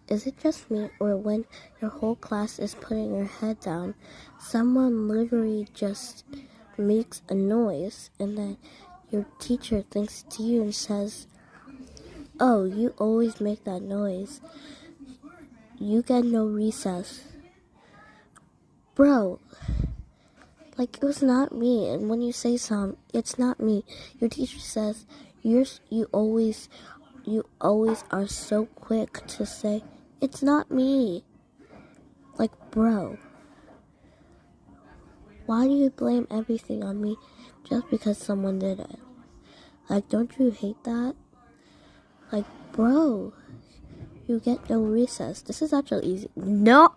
Is it just me, or when your whole class is putting your head down, someone literally just makes a noise, and then your teacher thinks to you and says, "Oh, you always make that noise. You get no recess." Bro, like, it was not me. And when you say something, it's not me. Your teacher says, you always are so quick to say, "It's not me." Like, bro, why do you blame everything on me just because someone did it? Like, don't you hate that? Like, bro, you get no recess. This is actually easy. No!